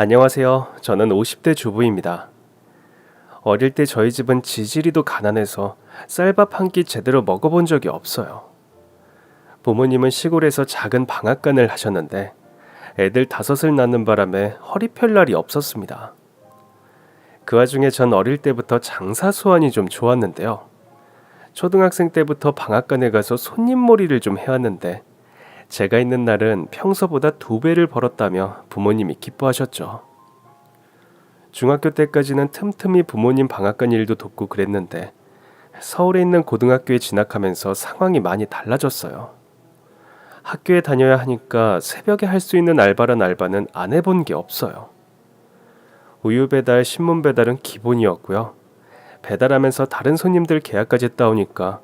안녕하세요. 저는 50대 주부입니다. 어릴 때 저희 집은 지지리도 가난해서 쌀밥 한 끼 제대로 먹어본 적이 없어요. 부모님은 시골에서 작은 방앗간을 하셨는데 애들 다섯을 낳는 바람에 허리 펼 날이 없었습니다. 그 와중에 전 어릴 때부터 장사 수완이 좀 좋았는데요. 초등학생 때부터 방앗간에 가서 손님몰이를 좀 해왔는데 제가 있는 날은 평소보다 2배를 벌었다며 부모님이 기뻐하셨죠. 중학교 때까지는 틈틈이 부모님 방앗간 일도 돕고 그랬는데 서울에 있는 고등학교에 진학하면서 상황이 많이 달라졌어요. 학교에 다녀야 하니까 새벽에 할 수 있는 알바란 알바는 안 해본 게 없어요. 우유 배달, 신문 배달은 기본이었고요. 배달하면서 다른 손님들 계약까지 따오니까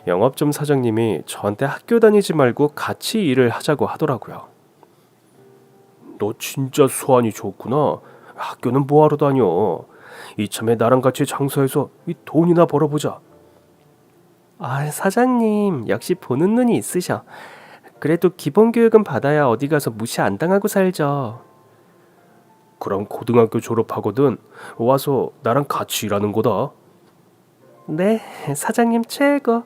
영업점 사장님이 저한테 학교 다니지 말고 같이 일을 하자고 하더라고요. 너 진짜 수완이 좋구나. 학교는 뭐하러 다녀? 이참에 나랑 같이 장사해서 이 돈이나 벌어보자. 아, 사장님 역시 보는 눈이 있으셔. 그래도 기본 교육은 받아야 어디 가서 무시 안 당하고 살죠. 그럼 고등학교 졸업하거든 와서 나랑 같이 일하는 거다. 네, 사장님 최고.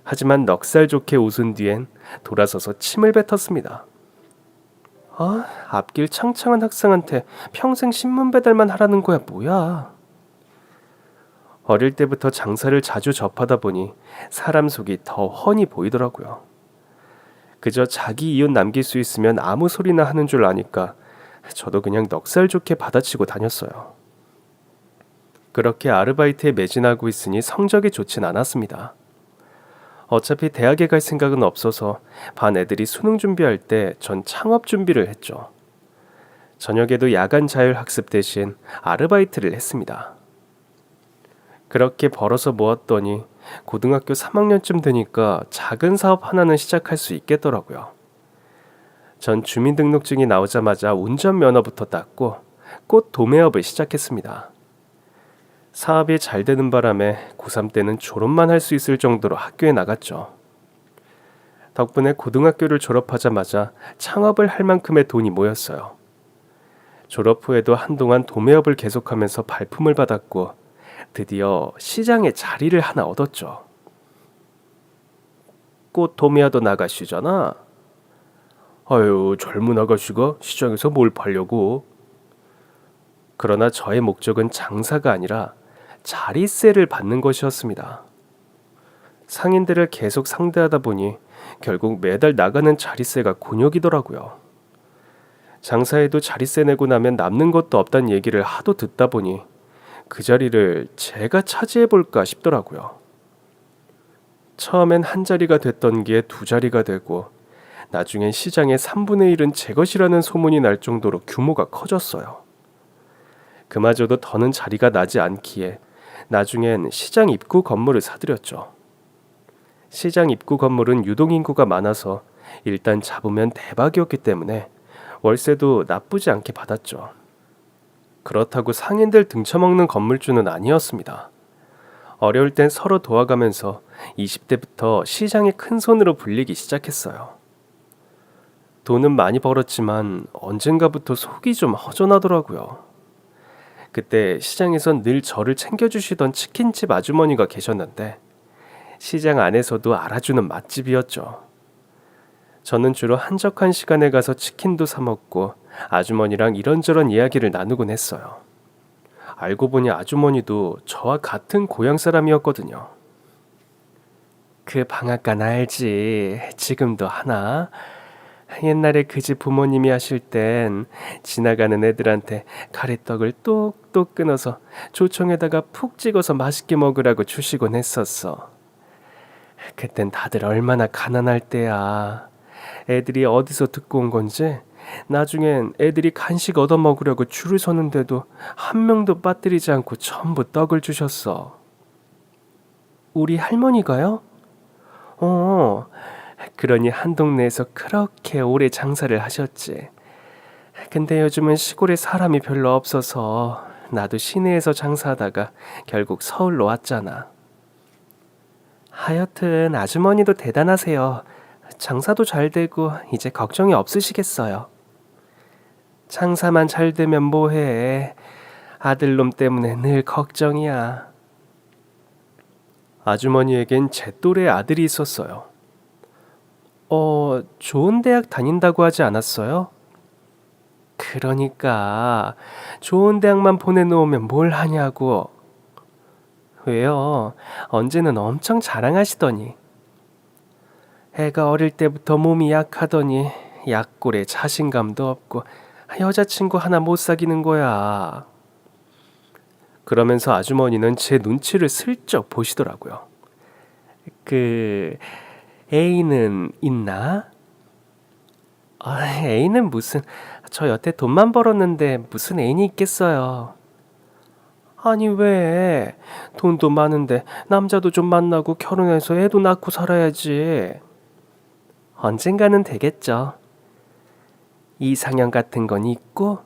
하지만 넉살 좋게 웃은 뒤엔 돌아서서 침을 뱉었습니다. 앞길 창창한 학생한테 평생 신문 배달만 하라는 거야 뭐야. 어릴 때부터 장사를 자주 접하다 보니 사람 속이 더 훤히 보이더라고요. 그저 자기 이웃 남길 수 있으면 아무 소리나 하는 줄 아니까 저도 그냥 넉살 좋게 받아치고 다녔어요. 그렇게 아르바이트에 매진하고 있으니 성적이 좋진 않았습니다. 어차피 대학에 갈 생각은 없어서 반 애들이 수능 준비할 때 전 창업 준비를 했죠. 저녁에도 야간 자율학습 대신 아르바이트를 했습니다. 그렇게 벌어서 모았더니 고등학교 3학년쯤 되니까 작은 사업 하나는 시작할 수 있겠더라고요. 전 주민등록증이 나오자마자 운전면허부터 땄고 꽃 도매업을 시작했습니다. 사업이 잘 되는 바람에 고3 때는 졸업만 할 수 있을 정도로 학교에 나갔죠. 덕분에 고등학교를 졸업하자마자 창업을 할 만큼의 돈이 모였어요. 졸업 후에도 한동안 도매업을 계속하면서 발품을 받았고 드디어 시장에 자리를 하나 얻었죠. 꽃 도매하러 나가시잖아. 아유, 젊은 아가씨가 시장에서 뭘 팔려고. 그러나 저의 목적은 장사가 아니라 자리세를 받는 것이었습니다. 상인들을 계속 상대하다 보니 결국 매달 나가는 자리세가 곤욕이더라고요. 장사해도 자리세 내고 나면 남는 것도 없다는 얘기를 하도 듣다 보니 그 자리를 제가 차지해볼까 싶더라고요. 처음엔 한 자리가 됐던 게 두 자리가 되고 나중엔 시장의 3분의 1은 제 것이라는 소문이 날 정도로 규모가 커졌어요. 그마저도 더는 자리가 나지 않기에 나중엔 시장 입구 건물을 사들였죠. 시장 입구 건물은 유동인구가 많아서 일단 잡으면 대박이었기 때문에 월세도 나쁘지 않게 받았죠. 그렇다고 상인들 등쳐먹는 건물주는 아니었습니다. 어려울 땐 서로 도와가면서 20대부터 시장의 큰손으로 불리기 시작했어요. 돈은 많이 벌었지만 언젠가부터 속이 좀 허전하더라고요. 그때 시장에선 늘 저를 챙겨주시던 치킨집 아주머니가 계셨는데 시장 안에서도 알아주는 맛집이었죠. 저는 주로 한적한 시간에 가서 치킨도 사 먹고 아주머니랑 이런저런 이야기를 나누곤 했어요. 알고 보니 아주머니도 저와 같은 고향 사람이었거든요. 그 방앗간 알지? 지금도 하나? 옛날에 그 집 부모님이 하실 땐 지나가는 애들한테 가래떡을 똑똑 끊어서 조청에다가 푹 찍어서 맛있게 먹으라고 주시곤 했었어. 그땐 다들 얼마나 가난할 때야. 애들이 어디서 듣고 온 건지 나중엔 애들이 간식 얻어 먹으려고 줄을 서는데도 한 명도 빠뜨리지 않고 전부 떡을 주셨어. 우리 할머니가요? 어, 그러니 한 동네에서 그렇게 오래 장사를 하셨지. 근데 요즘은 시골에 사람이 별로 없어서 나도 시내에서 장사하다가 결국 서울로 왔잖아. 하여튼 아주머니도 대단하세요. 장사도 잘 되고 이제 걱정이 없으시겠어요. 장사만 잘 되면 뭐해. 아들놈 때문에 늘 걱정이야. 아주머니에겐 제 또래 아들이 있었어요. 좋은 대학 다닌다고 하지 않았어요? 그러니까 좋은 대학만 보내놓으면 뭘 하냐고. 왜요? 언제는 엄청 자랑하시더니. 애가 어릴 때부터 몸이 약하더니 약골에 자신감도 없고 여자친구 하나 못 사귀는 거야. 그러면서 아주머니는 제 눈치를 슬쩍 보시더라고요. 그 애인은 있나? 애인은 무슨, 저 여태 돈만 벌었는데 무슨 애인이 있겠어요. 아니 왜? 돈도 많은데 남자도 좀 만나고 결혼해서 애도 낳고 살아야지. 언젠가는 되겠죠. 이상형 같은 건 있고?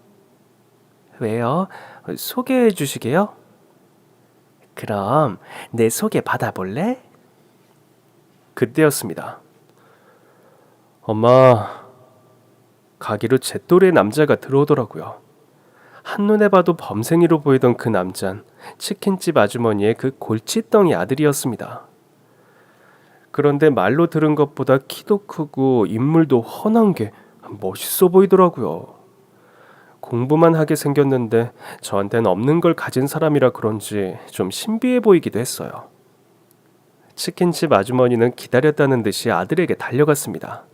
왜요? 소개해 주시게요? 그럼 내 소개 받아볼래? 그때였습니다. 엄마, 가게로 제 또래 남자가 들어오더라고요. 한눈에 봐도 범생이로 보이던 그 남잔 치킨집 아주머니의 그 골칫덩이 아들이었습니다. 그런데 말로 들은 것보다 키도 크고 인물도 훤한 게 멋있어 보이더라고요. 공부만 하게 생겼는데 저한테는 없는 걸 가진 사람이라 그런지 좀 신비해 보이기도 했어요. 치킨집 아주머니는 기다렸다는 듯이 아들에게 달려갔습니다.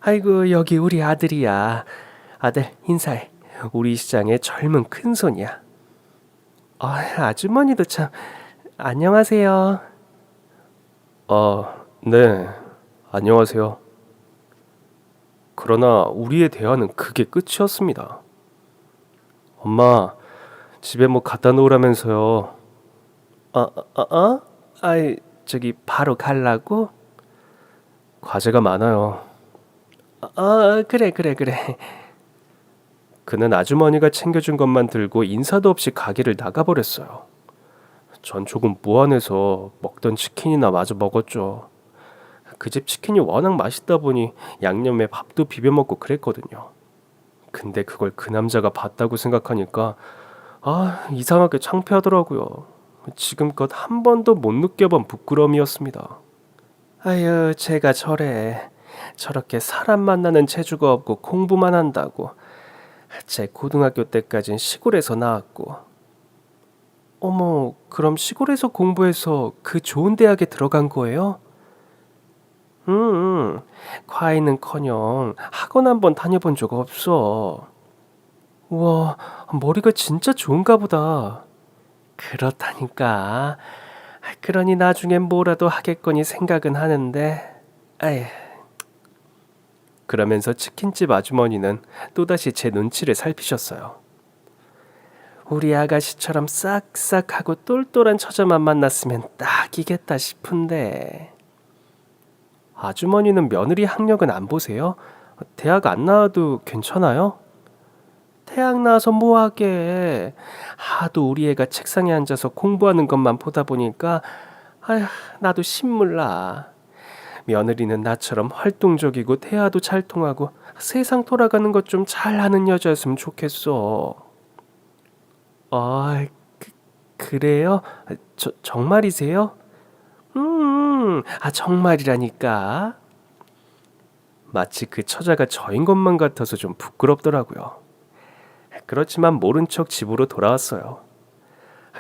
아이고, 여기 우리 아들이야. 아들, 인사해. 우리 시장의 젊은 큰손이야. 아주머니도 참. 안녕하세요. 네. 안녕하세요. 그러나 우리의 대화는 그게 끝이었습니다. 엄마, 집에 뭐 갖다 놓으라면서요. 저기 바로 갈라고? 과제가 많아요. 그래. 그는 아주머니가 챙겨준 것만 들고 인사도 없이 가게를 나가버렸어요. 전 조금 무안해서 먹던 치킨이나 마저 먹었죠. 그 집 치킨이 워낙 맛있다 보니 양념에 밥도 비벼 먹고 그랬거든요. 근데 그걸 그 남자가 봤다고 생각하니까 이상하게 창피하더라고요. 지금껏 한 번도 못 느껴본 부끄러움이었습니다. 아유, 제가 저렇게 사람 만나는 재주가 없고 공부만 한다고. 제 고등학교 때까진 시골에서 나왔고. 어머, 그럼 시골에서 공부해서 그 좋은 대학에 들어간 거예요? 과외는커녕 학원 한번 다녀본 적 없어. 우와, 머리가 진짜 좋은가 보다. 그렇다니까. 그러니 나중엔 뭐라도 하겠거니 생각은 하는데. 아휴. 그러면서 치킨집 아주머니는 또다시 제 눈치를 살피셨어요. 우리 아가씨처럼 싹싹하고 똘똘한 처자만 만났으면 딱이겠다 싶은데. 아주머니는 며느리 학력은 안 보세요? 대학 안 나와도 괜찮아요? 대학 나와서 뭐하게. 하도 우리 애가 책상에 앉아서 공부하는 것만 보다 보니까 나도 신물나. 며느리는 나처럼 활동적이고 대화도 잘 통하고 세상 돌아가는 것 좀 잘하는 여자였으면 좋겠어. 그래요? 정말이세요? 정말이라니까. 마치 그 처자가 저인 것만 같아서 좀 부끄럽더라고요. 그렇지만 모른 척 집으로 돌아왔어요.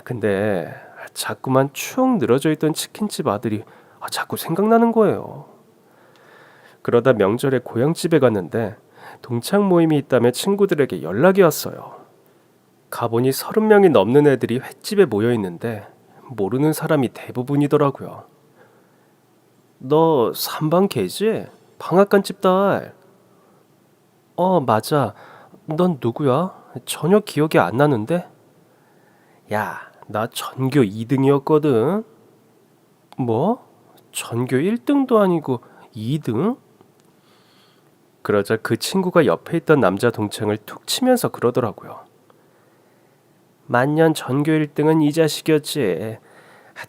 근데 자꾸만 축 늘어져 있던 치킨집 아들이 자꾸 생각나는 거예요. 그러다 명절에 고향집에 갔는데 동창 모임이 있다며 친구들에게 연락이 왔어요. 가보니 30명이 넘는 애들이 횟집에 모여 있는데 모르는 사람이 대부분이더라고요. 너 3반 걔지? 방앗간집 딸. 맞아. 넌 누구야? 전혀 기억이 안 나는데? 야, 나 전교 2등이었거든. 뭐? 전교 1등도 아니고 2등? 그러자 그 친구가 옆에 있던 남자 동창을 툭 치면서 그러더라고요. 만년 전교 1등은 이 자식이었지.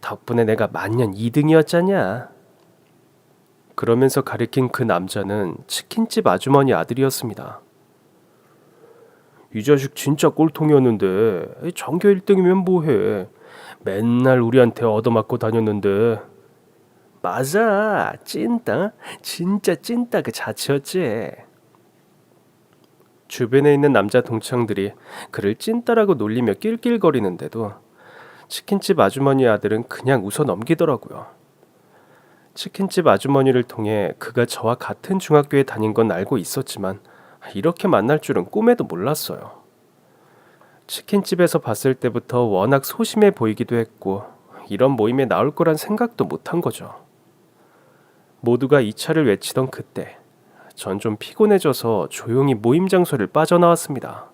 덕분에 내가 만년 2등이었잖냐. 그러면서 가리킨 그 남자는 치킨집 아주머니 아들이었습니다. 이 자식 진짜 꼴통이었는데 전교 1등이면 뭐해. 맨날 우리한테 얻어맞고 다녔는데. 맞아, 찐따. 진짜 찐따 그 자체였지. 주변에 있는 남자 동창들이 그를 찐따라고 놀리며 낄낄거리는데도 치킨집 아주머니 아들은 그냥 웃어 넘기더라고요. 치킨집 아주머니를 통해 그가 저와 같은 중학교에 다닌 건 알고 있었지만 이렇게 만날 줄은 꿈에도 몰랐어요. 치킨집에서 봤을 때부터 워낙 소심해 보이기도 했고 이런 모임에 나올 거란 생각도 못한 거죠. 모두가 이 차를 외치던 그때 전 좀 피곤해져서 조용히 모임 장소를 빠져나왔습니다.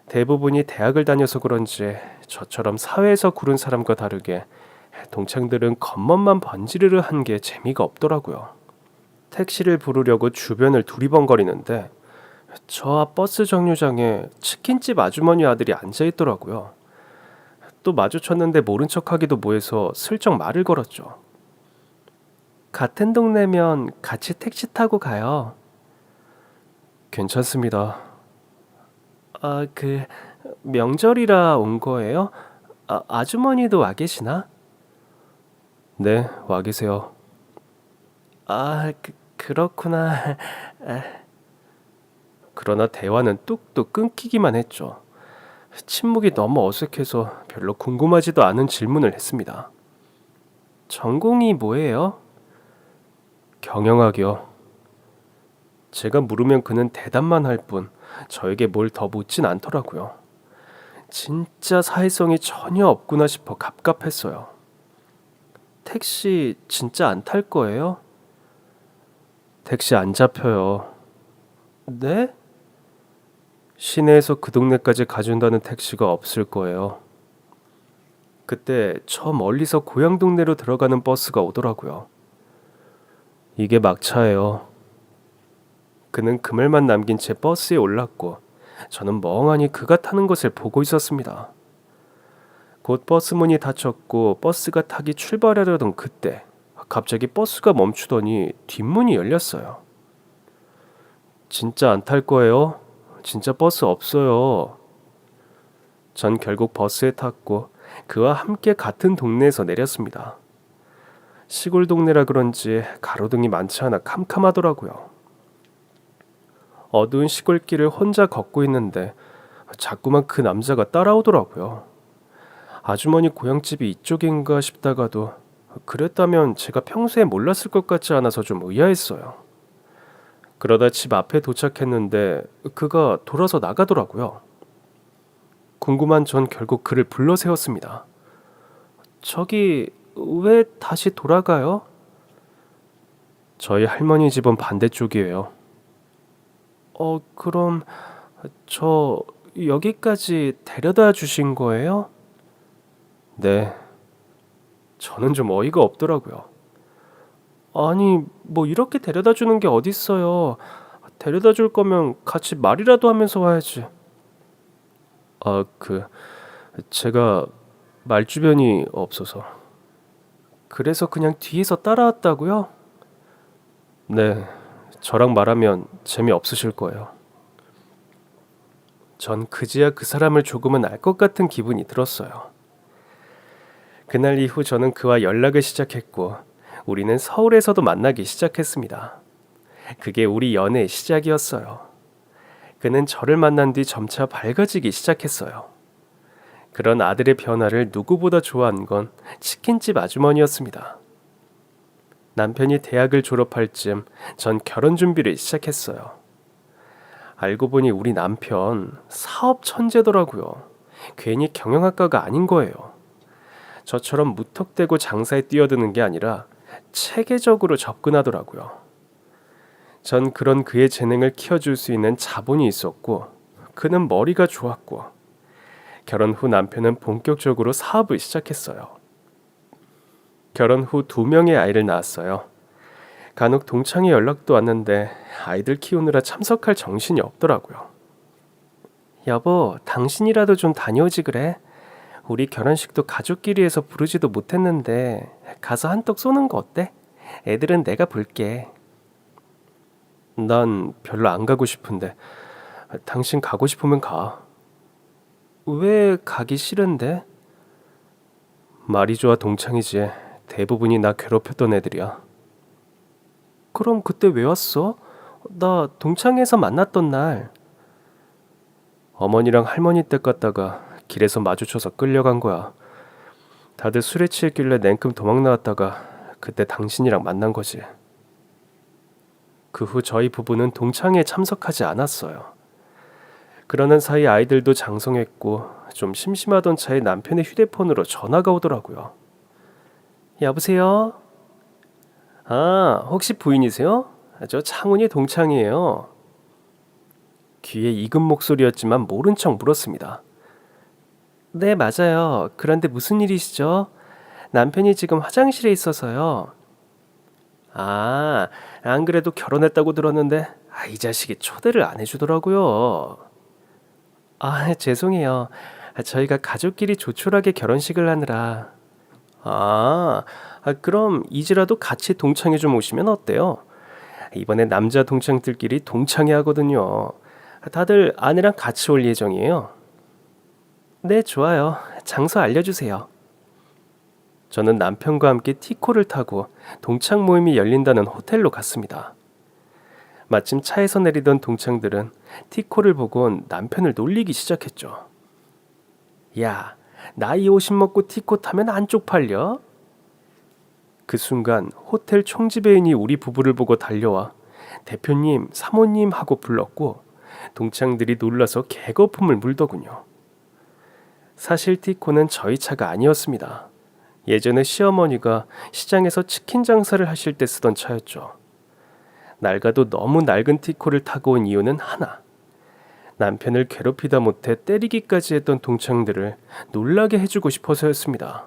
대부분이 대학을 다녀서 그런지 저처럼 사회에서 구른 사람과 다르게 동창들은 겉멋만 번지르르 한 게 재미가 없더라고요. 택시를 부르려고 주변을 두리번거리는데 저 앞 버스 정류장에 치킨집 아주머니 아들이 앉아있더라고요. 또 마주쳤는데 모른 척하기도 뭐해서 슬쩍 말을 걸었죠. 같은 동네면 같이 택시 타고 가요. 괜찮습니다. 명절이라 온 거예요? 아주머니도 와 계시나? 네, 와 계세요. 그렇구나. 그러나 대화는 뚝뚝 끊기기만 했죠. 침묵이 너무 어색해서 별로 궁금하지도 않은 질문을 했습니다. 전공이 뭐예요? 경영학이요. 제가 물으면 그는 대답만 할 뿐 저에게 뭘 더 묻진 않더라고요. 진짜 사회성이 전혀 없구나 싶어 갑갑했어요. 택시 진짜 안 탈 거예요? 택시 안 잡혀요. 네? 시내에서 그 동네까지 가준다는 택시가 없을 거예요. 그때 저 멀리서 고향 동네로 들어가는 버스가 오더라고요. 이게 막차예요. 그는 그 말만 남긴 채 버스에 올랐고 저는 멍하니 그가 타는 것을 보고 있었습니다. 곧 버스 문이 닫혔고 버스가 타기 출발하려던 그때 갑자기 버스가 멈추더니 뒷문이 열렸어요. 진짜 안 탈 거예요? 진짜 버스 없어요. 전 결국 버스에 탔고 그와 함께 같은 동네에서 내렸습니다. 시골 동네라 그런지 가로등이 많지 않아 캄캄하더라고요. 어두운 시골길을 혼자 걷고 있는데 자꾸만 그 남자가 따라오더라고요. 아주머니 고향집이 이쪽인가 싶다가도 그랬다면 제가 평소에 몰랐을 것 같지 않아서 좀 의아했어요. 그러다 집 앞에 도착했는데 그가 돌아서 나가더라고요. 궁금한 전 결국 그를 불러 세웠습니다. 저기 왜 다시 돌아가요? 저희 할머니 집은 반대쪽이에요. 그럼 저 여기까지 데려다 주신 거예요? 네. 저는 좀 어이가 없더라고요. 아니, 뭐 이렇게 데려다 주는 게 어딨어요. 데려다 줄 거면 같이 말이라도 하면서 와야지. 제가 말주변이 없어서. 그래서 그냥 뒤에서 따라왔다고요? 네, 저랑 말하면 재미없으실 거예요. 전 그제야 그 사람을 조금은 알 것 같은 기분이 들었어요. 그날 이후 저는 그와 연락을 시작했고 우리는 서울에서도 만나기 시작했습니다. 그게 우리 연애의 시작이었어요. 그는 저를 만난 뒤 점차 밝아지기 시작했어요. 그런 아들의 변화를 누구보다 좋아한 건 치킨집 아주머니였습니다. 남편이 대학을 졸업할 즈음 전 결혼 준비를 시작했어요. 알고 보니 우리 남편 사업 천재더라고요. 괜히 경영학과가 아닌 거예요. 저처럼 무턱대고 장사에 뛰어드는 게 아니라 체계적으로 접근하더라고요. 전 그런 그의 재능을 키워줄 수 있는 자본이 있었고 그는 머리가 좋았고 결혼 후 남편은 본격적으로 사업을 시작했어요. 결혼 후 2명의 아이를 낳았어요. 간혹 동창회 연락도 왔는데 아이들 키우느라 참석할 정신이 없더라고요. 여보, 당신이라도 좀 다녀오지 그래? 우리 결혼식도 가족끼리 해서 부르지도 못했는데 가서 한턱 쏘는 거 어때? 애들은 내가 볼게. 난 별로 안 가고 싶은데 당신 가고 싶으면 가. 왜 가기 싫은데? 말이 좋아 동창이지. 대부분이 나 괴롭혔던 애들이야. 그럼 그때 왜 왔어? 나 동창회에서 만났던 날. 어머니랑 할머니 댁 갔다가 길에서 마주쳐서 끌려간 거야. 다들 술에 취했길래 냉큼 도망 나왔다가 그때 당신이랑 만난 거지. 그 후 저희 부부는 동창회에 참석하지 않았어요. 그러는 사이 아이들도 장성했고 좀 심심하던 차에 남편의 휴대폰으로 전화가 오더라고요. 여보세요? 아, 혹시 부인이세요? 저 창훈이 동창이에요. 귀에 익은 목소리였지만 모른 척 물었습니다. 네, 맞아요. 그런데 무슨 일이시죠? 남편이 지금 화장실에 있어서요. 아, 안 그래도 결혼했다고 들었는데 이 자식이 초대를 안 해주더라고요. 아, 죄송해요. 저희가 가족끼리 조촐하게 결혼식을 하느라. 아, 그럼 이제라도 같이 동창회 좀 오시면 어때요? 이번에 남자 동창들끼리 동창회 하거든요. 다들 아내랑 같이 올 예정이에요. 네, 좋아요. 장소 알려주세요. 저는 남편과 함께 티코를 타고 동창 모임이 열린다는 호텔로 갔습니다. 마침 차에서 내리던 동창들은 티코를 보곤 남편을 놀리기 시작했죠. 야, 나이 50 먹고 티코 타면 안 쪽팔려? 그 순간 호텔 총지배인이 우리 부부를 보고 달려와 대표님, 사모님 하고 불렀고 동창들이 놀라서 개거품을 물더군요. 사실 티코는 저희 차가 아니었습니다. 예전에 시어머니가 시장에서 치킨 장사를 하실 때 쓰던 차였죠. 낡아도 너무 낡은 티코를 타고 온 이유는 하나. 남편을 괴롭히다 못해 때리기까지 했던 동창들을 놀라게 해주고 싶어서였습니다.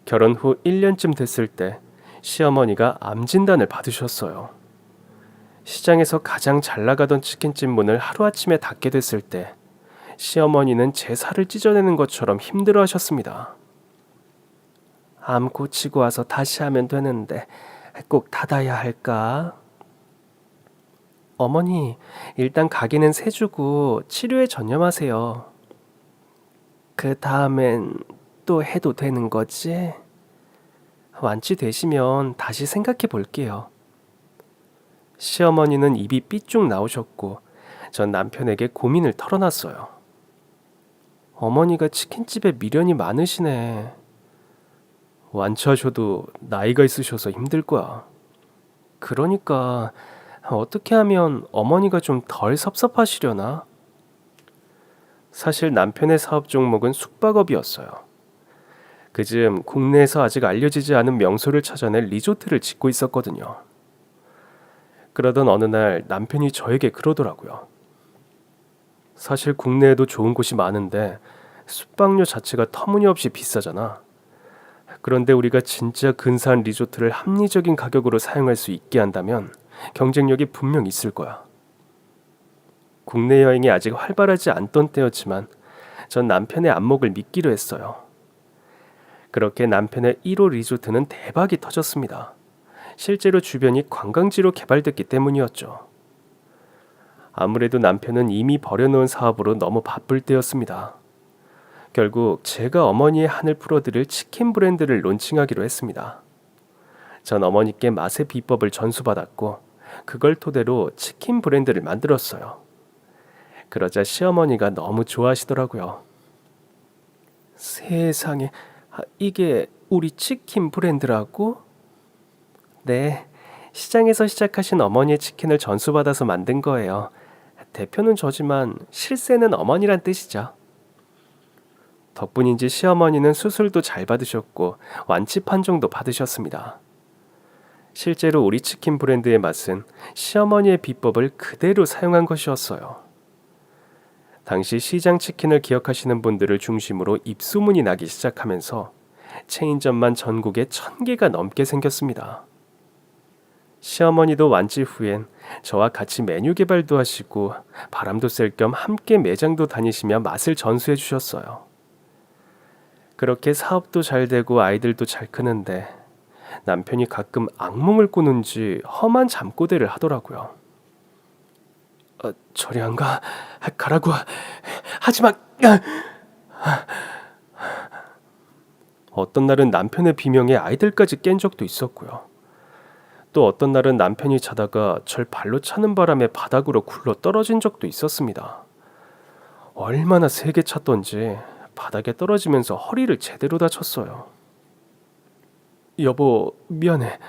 결혼 후 1년쯤 됐을 때 시어머니가 암 진단을 받으셨어요. 시장에서 가장 잘 나가던 치킨집 문을 하루아침에 닫게 됐을 때 시어머니는 제 살을 찢어내는 것처럼 힘들어하셨습니다. 암 고치고 와서 다시 하면 되는데 꼭 닫아야 할까? 어머니, 일단 가게는 세주고 치료에 전념하세요. 그 다음엔 또 해도 되는 거지? 완치되시면 다시 생각해 볼게요. 시어머니는 입이 삐쭉 나오셨고 전 남편에게 고민을 털어놨어요. 어머니가 치킨집에 미련이 많으시네. 완치하셔도 나이가 있으셔서 힘들 거야. 그러니까 어떻게 하면 어머니가 좀 덜 섭섭하시려나? 사실 남편의 사업 종목은 숙박업이었어요. 그즈음 국내에서 아직 알려지지 않은 명소를 찾아내 리조트를 짓고 있었거든요. 그러던 어느 날 남편이 저에게 그러더라고요. 사실 국내에도 좋은 곳이 많은데 숙박료 자체가 터무니없이 비싸잖아. 그런데 우리가 진짜 근사한 리조트를 합리적인 가격으로 사용할 수 있게 한다면 경쟁력이 분명 있을 거야. 국내 여행이 아직 활발하지 않던 때였지만 전 남편의 안목을 믿기로 했어요. 그렇게 남편의 1호 리조트는 대박이 터졌습니다. 실제로 주변이 관광지로 개발됐기 때문이었죠. 아무래도 남편은 이미 버려놓은 사업으로 너무 바쁠 때였습니다. 결국 제가 어머니의 한을 풀어드릴 치킨 브랜드를 론칭하기로 했습니다. 전 어머니께 맛의 비법을 전수받았고 그걸 토대로 치킨 브랜드를 만들었어요. 그러자 시어머니가 너무 좋아하시더라고요. 세상에, 이게 우리 치킨 브랜드라고? 네, 시장에서 시작하신 어머니의 치킨을 전수받아서 만든 거예요. 대표는 저지만 실세는 어머니란 뜻이죠. 덕분인지 시어머니는 수술도 잘 받으셨고 완치 판정도 받으셨습니다. 실제로 우리 치킨 브랜드의 맛은 시어머니의 비법을 그대로 사용한 것이었어요. 당시 시장 치킨을 기억하시는 분들을 중심으로 입소문이 나기 시작하면서 체인점만 전국에 1000개가 넘게 생겼습니다. 시어머니도 완치 후엔 저와 같이 메뉴 개발도 하시고 바람도 쐴 겸 함께 매장도 다니시며 맛을 전수해 주셨어요. 그렇게 사업도 잘 되고 아이들도 잘 크는데 남편이 가끔 악몽을 꾸는지 험한 잠꼬대를 하더라고요. 저리 안 가. 가라고. 하지마. 어떤 날은 남편의 비명에 아이들까지 깬 적도 있었고요. 또 어떤 날은 남편이 자다가 절 발로 차는 바람에 바닥으로 굴러 떨어진 적도 있었습니다. 얼마나 세게 찼던지 바닥에 떨어지면서 허리를 제대로 다쳤어요. 여보, 미안해.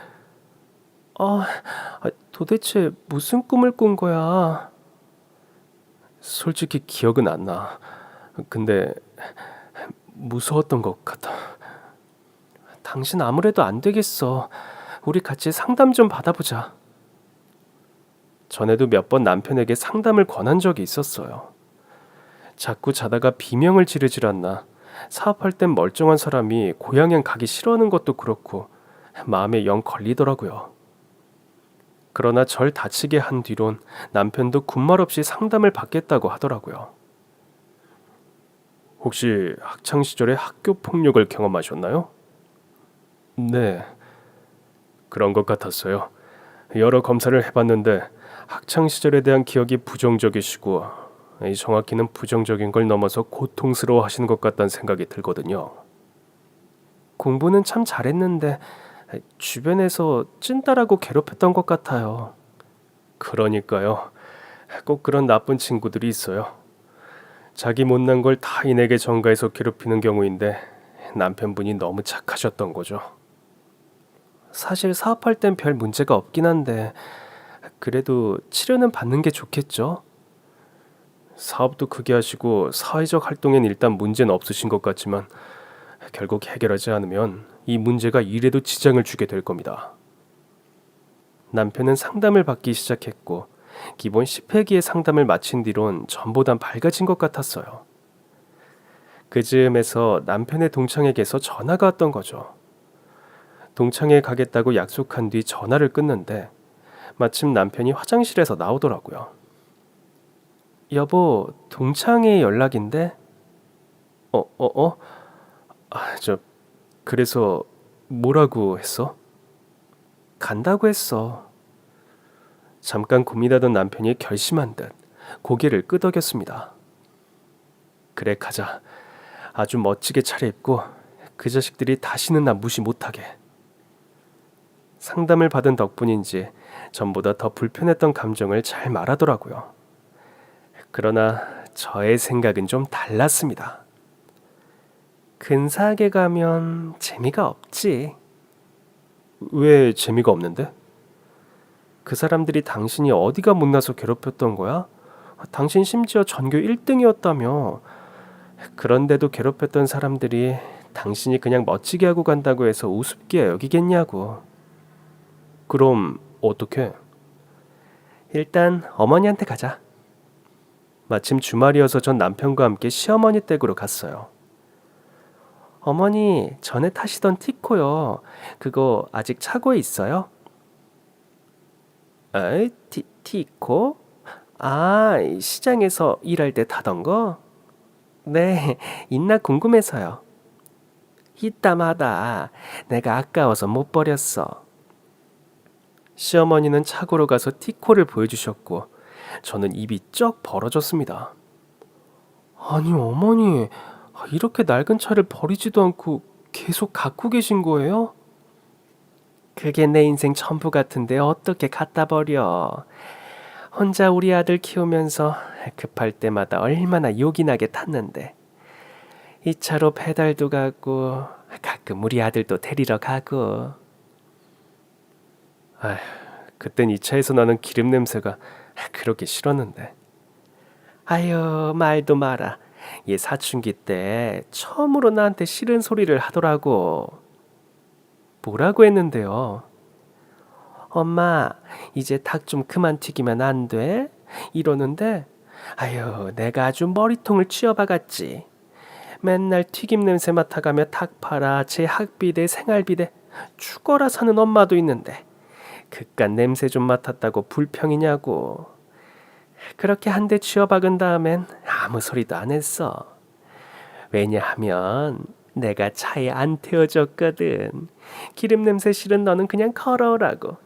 도대체 무슨 꿈을 꾼 거야? 솔직히 기억은 안 나. 근데 무서웠던 것 같아. 당신 아무래도 안 되겠어. 우리 같이 상담 좀 받아보자. 전에도 몇 번 남편에게 상담을 권한 적이 있었어요. 자꾸 자다가 비명을 지르질 않나. 사업할 땐 멀쩡한 사람이 고향엔 가기 싫어하는 것도 그렇고 마음에 영 걸리더라고요. 그러나 절 다치게 한 뒤론 남편도 군말 없이 상담을 받겠다고 하더라고요. 혹시 학창 시절에 학교 폭력을 경험하셨나요? 네, 그런 것 같았어요. 여러 검사를 해봤는데 학창 시절에 대한 기억이 부정적이시고 정확히는 부정적인 걸 넘어서 고통스러워하시는 것 같다는 생각이 들거든요. 공부는 참 잘했는데 주변에서 찐따라고 괴롭혔던 것 같아요. 그러니까요. 꼭 그런 나쁜 친구들이 있어요. 자기 못난 걸 타인에게 전가해서 괴롭히는 경우인데 남편분이 너무 착하셨던 거죠. 사실 사업할 땐 별 문제가 없긴 한데 그래도 치료는 받는 게 좋겠죠? 사업도 크게 하시고 사회적 활동엔 일단 문제는 없으신 것 같지만 결국 해결하지 않으면 이 문제가 일에도 지장을 주게 될 겁니다. 남편은 상담을 받기 시작했고 기본 10회기의 상담을 마친 뒤론 전보단 밝아진 것 같았어요. 그 즈음에서 남편의 동창에게서 전화가 왔던 거죠. 동창회 가겠다고 약속한 뒤 전화를 끊는데 마침 남편이 화장실에서 나오더라고요. 여보, 동창회 연락인데? 그래서 뭐라고 했어? 간다고 했어. 잠깐 고민하던 남편이 결심한 듯 고개를 끄덕였습니다. 그래, 가자. 아주 멋지게 차려입고 그 자식들이 다시는 나 무시 못하게. 상담을 받은 덕분인지 전보다 더 불편했던 감정을 잘 말하더라고요. 그러나 저의 생각은 좀 달랐습니다. 근사하게 가면 재미가 없지. 왜 재미가 없는데? 그 사람들이 당신이 어디가 못나서 괴롭혔던 거야? 당신 심지어 전교 1등이었다며. 그런데도 괴롭혔던 사람들이 당신이 그냥 멋지게 하고 간다고 해서 우습게 여기겠냐고. 그럼 어떻게? 일단 어머니한테 가자. 마침 주말이어서 전 남편과 함께 시어머니 댁으로 갔어요. 어머니, 전에 타시던 티코요. 그거 아직 차고에 있어요? 에이, 티코? 시장에서 일할 때 타던 거? 네, 있나 궁금해서요. 이따마다 내가 아까워서 못 버렸어. 시어머니는 차고로 가서 티코를 보여주셨고 저는 입이 쩍 벌어졌습니다. 아니 어머니, 이렇게 낡은 차를 버리지도 않고 계속 갖고 계신 거예요? 그게 내 인생 전부 같은데 어떻게 갖다 버려. 혼자 우리 아들 키우면서 급할 때마다 얼마나 욕이 나게 탔는데. 이 차로 배달도 가고 가끔 우리 아들도 데리러 가고. 그땐 이 차에서 나는 기름 냄새가 그렇게 싫었는데. 아유, 말도 마라. 얘 사춘기 때 처음으로 나한테 싫은 소리를 하더라고. 뭐라고 했는데요? 엄마, 이제 닭 좀 그만 튀기면 안 돼? 이러는데 아유, 내가 아주 머리통을 쥐어박았지. 맨날 튀김 냄새 맡아가며 닭 팔아 제 학비대 생활비대 죽어라 사는 엄마도 있는데 그깟 냄새 좀 맡았다고 불평이냐고. 그렇게 한 대 쥐어박은 다음엔 아무 소리도 안 했어. 왜냐하면 내가 차에 안 태워줬거든. 기름 냄새 싫은 너는 그냥 걸어오라고.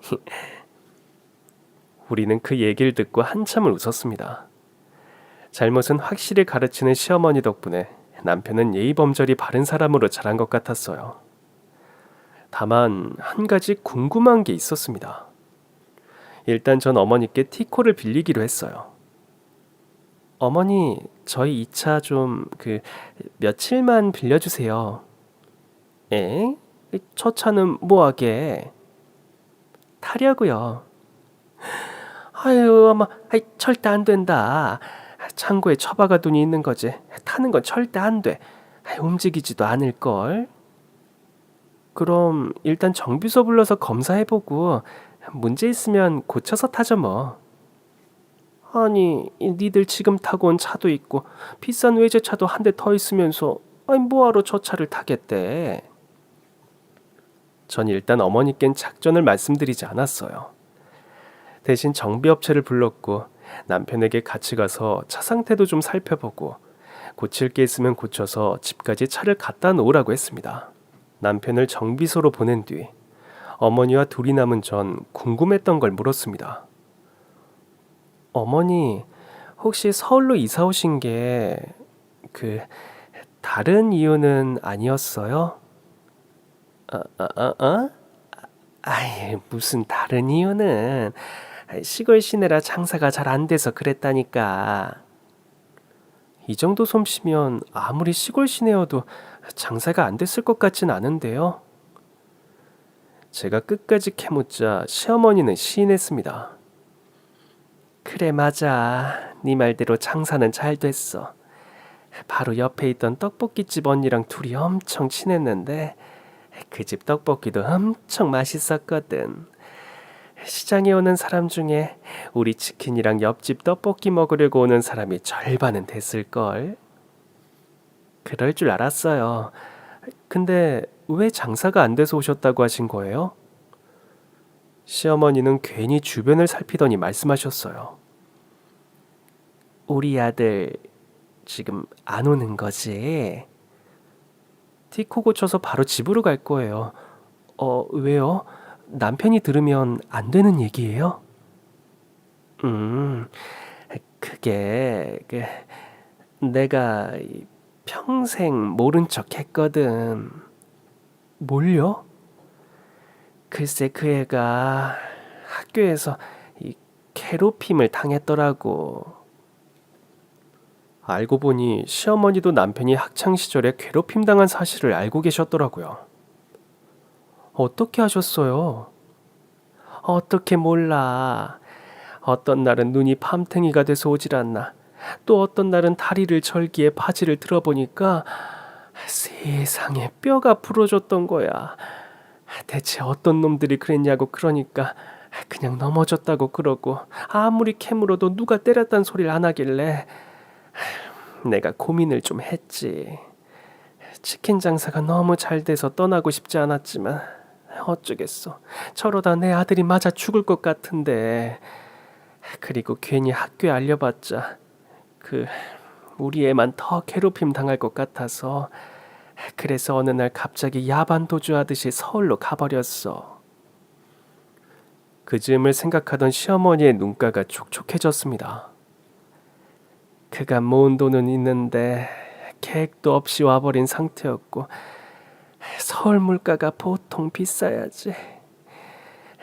우리는 그 얘기를 듣고 한참을 웃었습니다. 잘못은 확실히 가르치는 시어머니 덕분에 남편은 예의범절이 바른 사람으로 자란 것 같았어요. 다만 한 가지 궁금한 게 있었습니다. 일단 전 어머니께 티코를 빌리기로 했어요. 어머니, 저희 이 차 좀 며칠만 빌려주세요. 에? 저 차는 뭐하게? 타려고요. 아유, 어머, 절대 안 된다. 창고에 처박아 둔이 있는 거지. 타는 건 절대 안 돼. 움직이지도 않을걸. 그럼 일단 정비소 불러서 검사해보고 문제 있으면 고쳐서 타죠 뭐. 아니, 니들 지금 타고 온 차도 있고 비싼 외제차도 한 대 더 있으면서 뭐하러 저 차를 타겠대. 전 일단 어머니께는 작전을 말씀드리지 않았어요. 대신 정비업체를 불렀고 남편에게 같이 가서 차 상태도 좀 살펴보고 고칠 게 있으면 고쳐서 집까지 차를 갖다 놓으라고 했습니다. 남편을 정비소로 보낸 뒤 어머니와 둘이 남은 전 궁금했던 걸 물었습니다. 어머니, 혹시 서울로 이사 오신 게 다른 이유는 아니었어요? 아이, 무슨 다른 이유는 시골 시내라 장사가 잘 안 돼서 그랬다니까. 이 정도 솜씨면 아무리 시골 시내여도 장사가 안 됐을 것 같진 않은데요. 제가 끝까지 캐묻자 시어머니는 시인했습니다. 그래, 맞아. 네 말대로 장사는 잘 됐어. 바로 옆에 있던 떡볶이집 언니랑 둘이 엄청 친했는데 그 집 떡볶이도 엄청 맛있었거든. 시장에 오는 사람 중에 우리 치킨이랑 옆집 떡볶이 먹으려고 오는 사람이 절반은 됐을걸. 그럴 줄 알았어요. 근데 왜 장사가 안 돼서 오셨다고 하신 거예요? 시어머니는 괜히 주변을 살피더니 말씀하셨어요. 우리 아들 지금 안 오는 거지? 티코 고쳐서 바로 집으로 갈 거예요. 왜요? 남편이 들으면 안 되는 얘기예요? 그게 내가 평생 모른 척 했거든. 뭘요? 글쎄, 그 애가 학교에서 괴롭힘을 당했더라고. 알고 보니 시어머니도 남편이 학창 시절에 괴롭힘 당한 사실을 알고 계셨더라고요. 어떻게 하셨어요? 어떻게 몰라. 어떤 날은 눈이 밤탱이가 돼서 오질 않나. 또 어떤 날은 다리를 절기에 바지를 들어보니까 세상에 뼈가 부러졌던 거야. 대체 어떤 놈들이 그랬냐고 그러니까 그냥 넘어졌다고 그러고 아무리 캐물어도 누가 때렸단 소리를 안 하길래 내가 고민을 좀 했지. 치킨 장사가 너무 잘 돼서 떠나고 싶지 않았지만 어쩌겠어. 저러다 내 아들이 맞아 죽을 것 같은데. 그리고 괜히 학교에 알려봤자 우리 애만 더 괴롭힘 당할 것 같아서 그래서 어느 날 갑자기 야반 도주하듯이 서울로 가버렸어. 그 즈음을 생각하던 시어머니의 눈가가 촉촉해졌습니다. 그가 모은 돈은 있는데 계획도 없이 와버린 상태였고 서울 물가가 보통 비싸야지.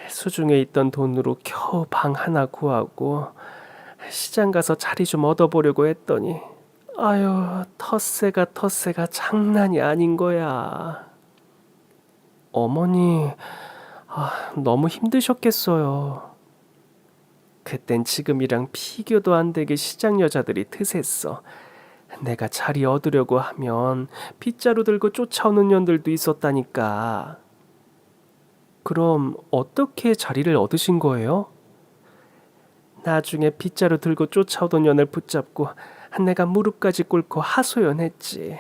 수중에 있던 돈으로 겨우 방 하나 구하고 시장 가서 자리 좀 얻어보려고 했더니 아유, 텃세가 장난이 아닌 거야. 어머니, 너무 힘드셨겠어요. 그땐 지금이랑 비교도 안 되게 시장 여자들이 드셌어. 내가 자리 얻으려고 하면 빗자루 들고 쫓아오는 년들도 있었다니까. 그럼 어떻게 자리를 얻으신 거예요? 나중에 빗자루 들고 쫓아오던 년을 붙잡고 내가 무릎까지 꿇고 하소연했지.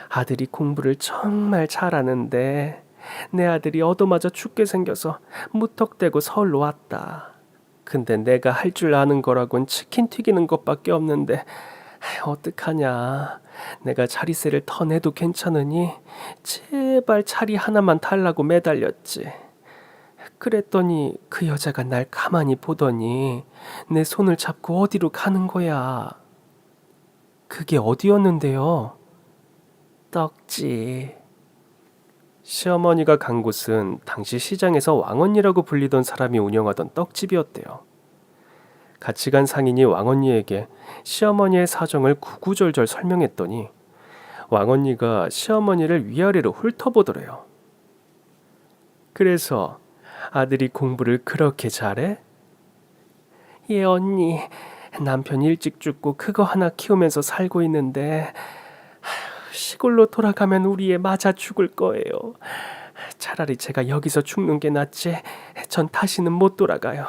아들이 공부를 정말 잘하는데 내 아들이 얻어맞아 죽게 생겨서 무턱대고 서울로 왔다. 근데 내가 할 줄 아는 거라곤 치킨 튀기는 것밖에 없는데 어떡하냐. 내가 자리세를 더 내도 괜찮으니 제발 자리 하나만 달라고 매달렸지. 그랬더니 그 여자가 날 가만히 보더니 내 손을 잡고 어디로 가는 거야. 그게 어디였는데요? 떡집. 시어머니가 간 곳은 당시 시장에서 왕언니라고 불리던 사람이 운영하던 떡집이었대요. 같이 간 상인이 왕언니에게 시어머니의 사정을 구구절절 설명했더니 왕언니가 시어머니를 위아래로 훑어보더래요. 그래서 아들이 공부를 그렇게 잘해? 예, 언니. 남편 일찍 죽고 그거 하나 키우면서 살고 있는데 시골로 돌아가면 우리 애 맞아 죽을 거예요. 차라리 제가 여기서 죽는 게 낫지. 전 다시는 못 돌아가요.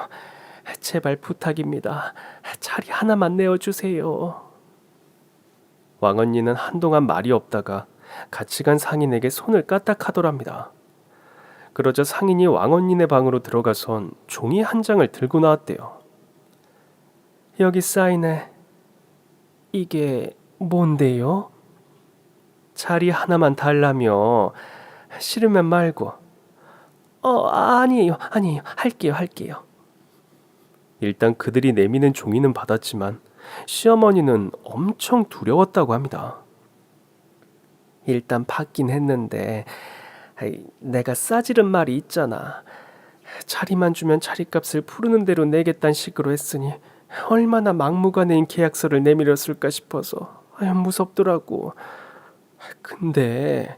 제발 부탁입니다. 자리 하나만 내어주세요. 왕언니는 한동안 말이 없다가 같이 간 상인에게 손을 까딱하더랍니다. 그러자 상인이 왕언니네 방으로 들어가선 종이 한 장을 들고 나왔대요. 여기 사인해. 이게 뭔데요? 자리 하나만 달라며. 싫으면 말고. 아니에요. 할게요. 일단 그들이 내미는 종이는 받았지만 시어머니는 엄청 두려웠다고 합니다. 일단 받긴 했는데 내가 싸지른 말이 있잖아. 자리만 주면 자리값을 푸르는 대로 내겠다는 식으로 했으니 얼마나 막무가내인 계약서를 내밀었을까 싶어서 무섭더라고. 근데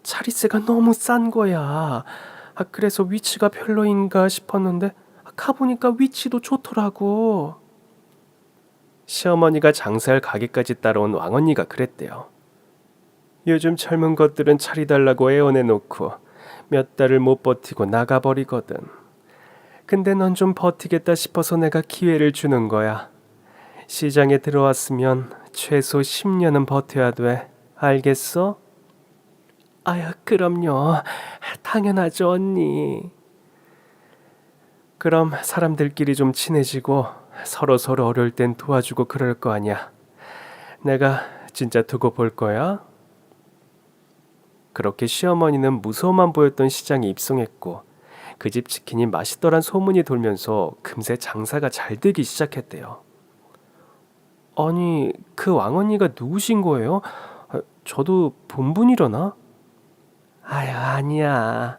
자리세가 너무 싼 거야. 그래서 위치가 별로인가 싶었는데 가보니까 위치도 좋더라고. 시어머니가 장사할 가게까지 따라온 왕언니가 그랬대요. 요즘 젊은 것들은 자리 달라고 애원해놓고 몇 달을 못 버티고 나가버리거든. 근데 넌 좀 버티겠다 싶어서 내가 기회를 주는 거야. 시장에 들어왔으면 최소 10년은 버텨야 돼. 알겠어? 아유, 그럼요. 당연하죠, 언니. 그럼 사람들끼리 좀 친해지고 서로 어려울 땐 도와주고 그럴 거 아니야. 내가 진짜 두고 볼 거야. 그렇게 시어머니는 무서움만 보였던 시장에 입성했고 그 집 치킨이 맛있더란 소문이 돌면서 금세 장사가 잘 되기 시작했대요. 아니, 그 왕언니가 누구신 거예요? 저도 본 분이려나? 아유, 아니야.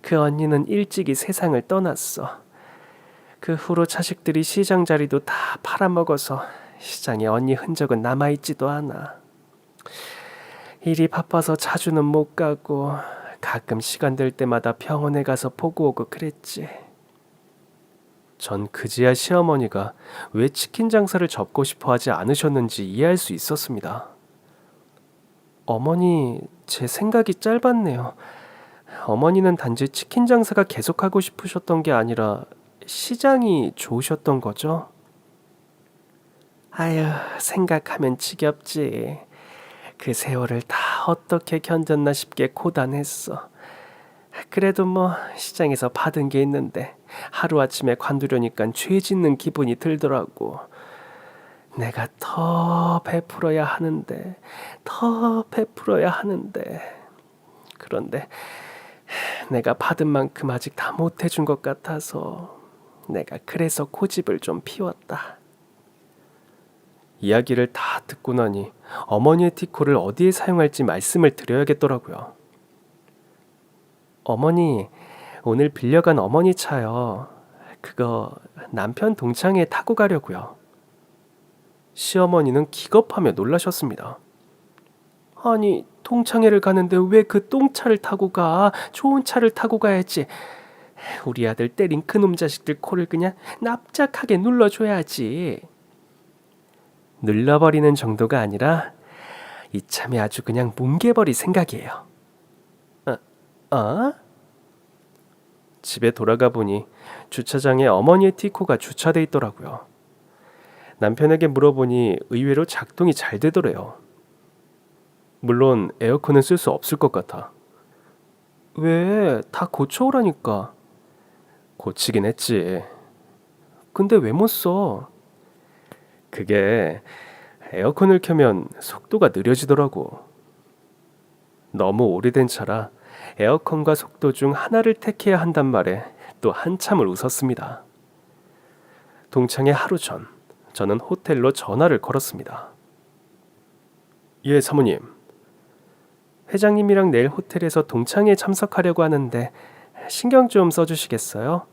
그 언니는 일찍이 세상을 떠났어. 그 후로 자식들이 시장 자리도 다 팔아먹어서 시장에 언니 흔적은 남아있지도 않아. 일이 바빠서 자주는 못 가고 가끔 시간 될 때마다 병원에 가서 보고 오고 그랬지. 전 그제야 시어머니가 왜 치킨 장사를 접고 싶어 하지 않으셨는지 이해할 수 있었습니다. 어머니, 제 생각이 짧았네요. 어머니는 단지 치킨 장사가 계속하고 싶으셨던 게 아니라 시장이 좋으셨던 거죠? 아유, 생각하면 지겹지. 그 세월을 다 어떻게 견뎠나 싶게 고단했어. 그래도 뭐 시장에서 받은 게 있는데 하루아침에 관두려니까 죄 짓는 기분이 들더라고. 내가 더 베풀어야 하는데. 그런데 내가 받은 만큼 아직 다 못해준 것 같아서 내가 그래서 고집을 좀 피웠다. 이야기를 다 듣고 나니 어머니의 티코를 어디에 사용할지 말씀을 드려야겠더라고요. 어머니, 오늘 빌려간 어머니 차요. 그거 남편 동창회 타고 가려고요. 시어머니는 기겁하며 놀라셨습니다. 아니, 동창회를 가는데 왜 그 똥차를 타고 가? 좋은 차를 타고 가야지. 우리 아들 때린 그놈 자식들 코를 그냥 납작하게 눌러줘야지. 눌러버리는 정도가 아니라 이참에 아주 그냥 뭉개버릴 생각이에요. 집에 돌아가 보니 주차장에 어머니의 티코가 주차돼 있더라고요. 남편에게 물어보니 의외로 작동이 잘 되더래요. 물론 에어컨은 쓸 수 없을 것 같아. 왜? 다 고쳐오라니까. 고치긴 했지. 근데 왜 못 써? 그게 에어컨을 켜면 속도가 느려지더라고. 너무 오래된 차라 에어컨과 속도 중 하나를 택해야 한단 말에 또 한참을 웃었습니다. 동창회 하루 전, 저는 호텔로 전화를 걸었습니다. 예, 사모님. 회장님이랑 내일 호텔에서 동창회에 참석하려고 하는데 신경 좀 써주시겠어요?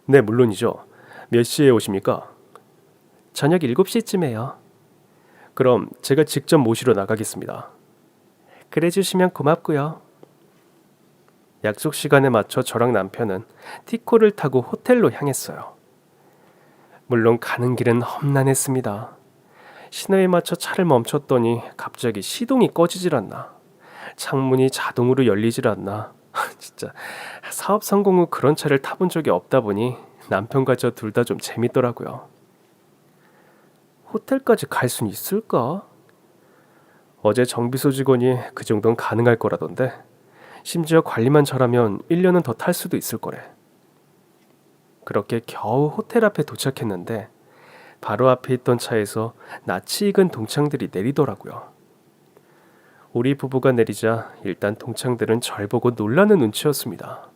네, 물론이죠. 몇 시에 오십니까? 저녁 7시쯤에요. 그럼 제가 직접 모시러 나가겠습니다. 그래 주시면 고맙고요. 약속 시간에 맞춰 저랑 남편은 티코를 타고 호텔로 향했어요. 물론 가는 길은 험난했습니다. 신호에 맞춰 차를 멈췄더니 갑자기 시동이 꺼지질 않나. 창문이 자동으로 열리질 않나. 진짜 사업 성공 후 그런 차를 타본 적이 없다 보니 남편과 저 둘 다 좀 재밌더라고요. 호텔까지 갈 순 있을까? 어제 정비소 직원이 그 정도는 가능할 거라던데 심지어 관리만 잘하면 1년은 더 탈 수도 있을 거래. 그렇게 겨우 호텔 앞에 도착했는데 바로 앞에 있던 차에서 낯이 익은 동창들이 내리더라고요. 우리 부부가 내리자 일단 동창들은 절 보고 놀라는 눈치였습니다.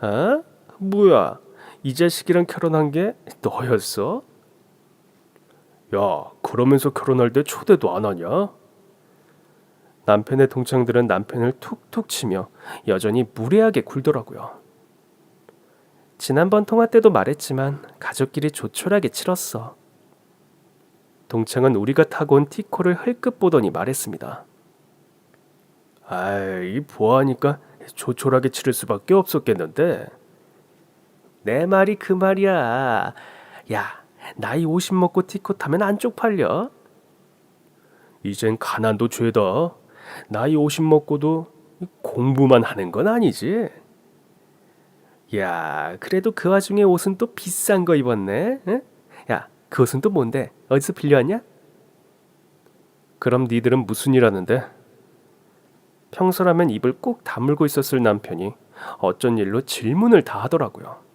아? 뭐야? 이 자식이랑 결혼한 게 너였어? 야, 그러면서 결혼할 때 초대도 안 하냐? 남편의 동창들은 남편을 툭툭 치며 여전히 무례하게 굴더라고요. 지난번 통화 때도 말했지만 가족끼리 조촐하게 치렀어. 동창은 우리가 타고 온 티코를 흘끗 보더니 말했습니다. 아이, 보아하니까 조촐하게 치를 수밖에 없었겠는데. 내 말이 그 말이야. 야, 나이 50 먹고 티코 타면 안 쪽팔려? 이젠 가난도 죄다. 나이 50 먹고도 공부만 하는 건 아니지. 야, 그래도 그 와중에 옷은 또 비싼 거 입었네. 응? 야, 그 옷은 또 뭔데? 어디서 빌려왔냐? 그럼 니들은 무슨 일 하는데? 평소라면 입을 꼭 다물고 있었을 남편이 어쩐 일로 질문을 다 하더라고요.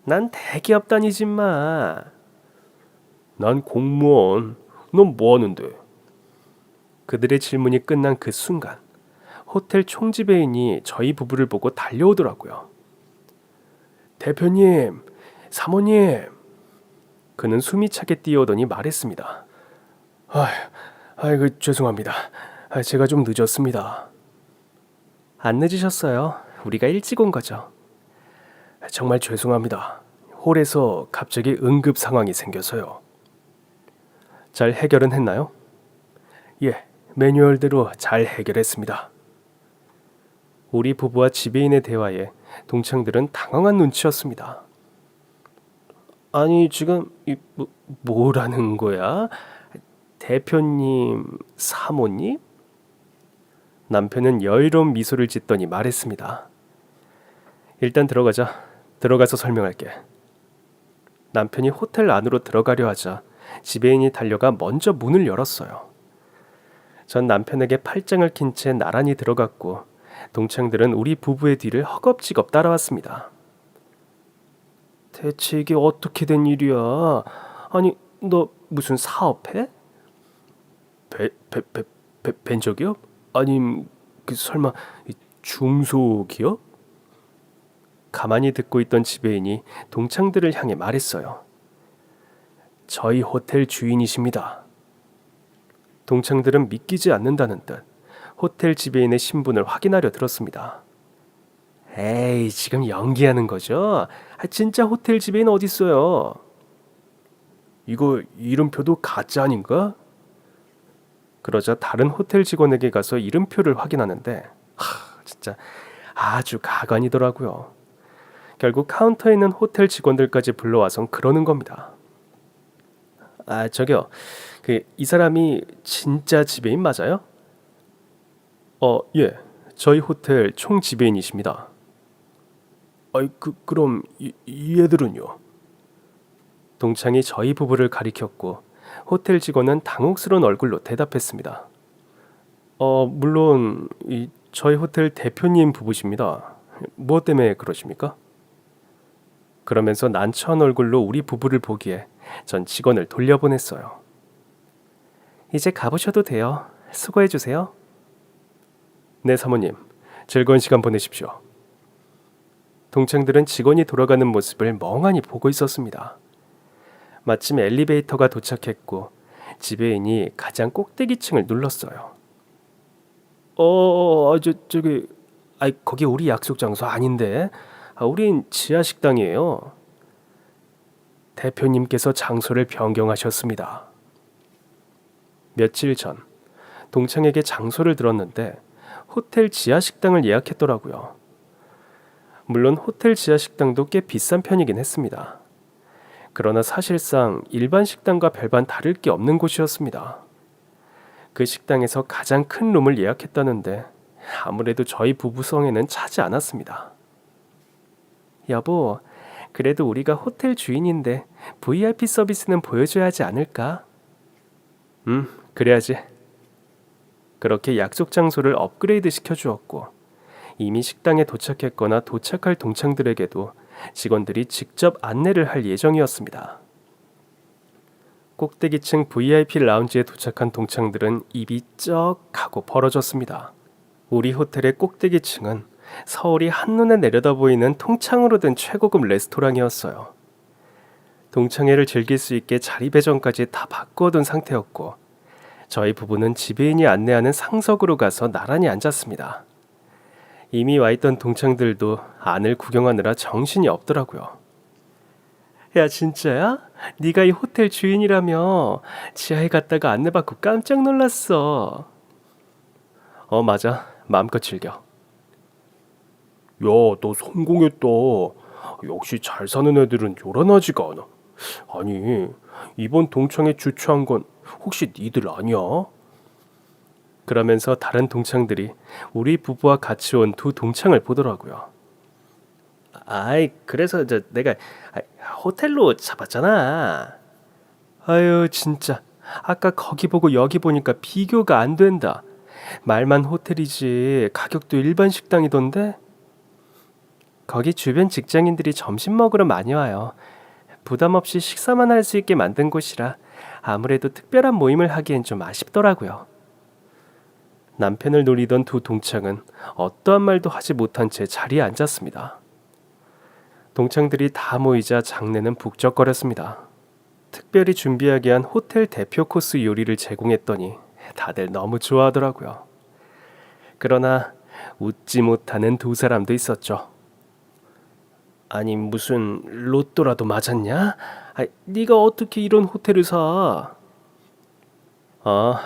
난 대기업 다니지 마. 난 공무원. 넌 뭐 하는데? 그들의 질문이 끝난 그 순간 호텔 총지배인이 저희 부부를 보고 달려오더라고요. 대표님, 사모님. 그는 숨이 차게 뛰어오더니 말했습니다. 아이고 죄송합니다. 제가 좀 늦었습니다. 안 늦으셨어요. 우리가 일찍 온 거죠. 정말 죄송합니다. 홀에서 갑자기 응급 상황이 생겨서요. 잘 해결은 했나요? 예, 매뉴얼대로 잘 해결했습니다. 우리 부부와 지배인의 대화에 동창들은 당황한 눈치였습니다. 아니 지금 뭐라는 거야? 대표님, 사모님? 남편은 여유로운 미소를 짓더니 말했습니다. 일단 들어가자. 들어가서 설명할게. 남편이 호텔 안으로 들어가려 하자 지배인이 달려가 먼저 문을 열었어요. 전 남편에게 팔짱을 낀 채 나란히 들어갔고 동창들은 우리 부부의 뒤를 허겁지겁 따라왔습니다. 대체 이게 어떻게 된 일이야? 아니, 너 무슨 사업해? 벤처기업? 아님 설마 중소기업? 가만히 듣고 있던 지배인이 동창들을 향해 말했어요. 저희 호텔 주인이십니다. 동창들은 믿기지 않는다는 듯 호텔 지배인의 신분을 확인하려 들었습니다. 에이, 지금 연기하는 거죠? 진짜 호텔 지배인 어디 있어요? 이거 이름표도 가짜 아닌가? 그러자 다른 호텔 직원에게 가서 이름표를 확인하는데 진짜 아주 가관이더라고요. 결국 카운터에 있는 호텔 직원들까지 불러와선 그러는 겁니다. 저기요. 이 사람이 진짜 지배인 맞아요? 예. 저희 호텔 총 지배인이십니다. 그럼 이 애들은요? 동창이 저희 부부를 가리켰고 호텔 직원은 당혹스러운 얼굴로 대답했습니다. 물론 저희 호텔 대표님 부부십니다. 뭐 때문에 그러십니까? 그러면서 난처한 얼굴로 우리 부부를 보기에 전 직원을 돌려보냈어요. 이제 가보셔도 돼요. 수고해 주세요. 네, 사모님. 즐거운 시간 보내십시오. 동창들은 직원이 돌아가는 모습을 멍하니 보고 있었습니다. 마침 엘리베이터가 도착했고 지배인이 가장 꼭대기층을 눌렀어요. 저기, 거기 우리 약속 장소 아닌데. 우린 지하 식당이에요. 대표님께서 장소를 변경하셨습니다. 며칠 전 동창에게 장소를 들었는데 호텔 지하 식당을 예약했더라고요. 물론 호텔 지하 식당도 꽤 비싼 편이긴 했습니다. 그러나 사실상 일반 식당과 별반 다를 게 없는 곳이었습니다. 그 식당에서 가장 큰 룸을 예약했다는데 아무래도 저희 부부 성에는 차지 않았습니다. 여보, 그래도 우리가 호텔 주인인데 VIP 서비스는 보여줘야 하지 않을까? 그래야지. 그렇게 약속 장소를 업그레이드 시켜주었고 이미 식당에 도착했거나 도착할 동창들에게도 직원들이 직접 안내를 할 예정이었습니다. 꼭대기층 VIP 라운지에 도착한 동창들은 입이 쩍 하고 벌어졌습니다. 우리 호텔의 꼭대기층은 서울이 한눈에 내려다 보이는 통창으로 된 최고급 레스토랑이었어요. 동창회를 즐길 수 있게 자리 배정까지 다 바꿔둔 상태였고 저희 부부는 지배인이 안내하는 상석으로 가서 나란히 앉았습니다. 이미 와있던 동창들도 안을 구경하느라 정신이 없더라고요. 야, 진짜야? 네가 이 호텔 주인이라며. 지하에 갔다가 안내받고 깜짝 놀랐어. 맞아. 마음껏 즐겨. 야, 너 성공했다. 역시 잘 사는 애들은 요란하지가 않아. 아니, 이번 동창회 주최한 건 혹시 니들 아니야? 그러면서 다른 동창들이 우리 부부와 같이 온 두 동창을 보더라고요. 그래서 내가 호텔로 잡았잖아. 아유, 진짜. 아까 거기 보고 여기 보니까 비교가 안 된다. 말만 호텔이지 가격도 일반 식당이던데? 거기 주변 직장인들이 점심 먹으러 많이 와요. 부담 없이 식사만 할 수 있게 만든 곳이라 아무래도 특별한 모임을 하기엔 좀 아쉽더라고요. 남편을 노리던 두 동창은 어떠한 말도 하지 못한 채 자리에 앉았습니다. 동창들이 다 모이자 장내는 북적거렸습니다. 특별히 준비하게 한 호텔 대표 코스 요리를 제공했더니 다들 너무 좋아하더라고요. 그러나 웃지 못하는 두 사람도 있었죠. 아니, 무슨 로또라도 맞았냐? 네가 어떻게 이런 호텔을 사?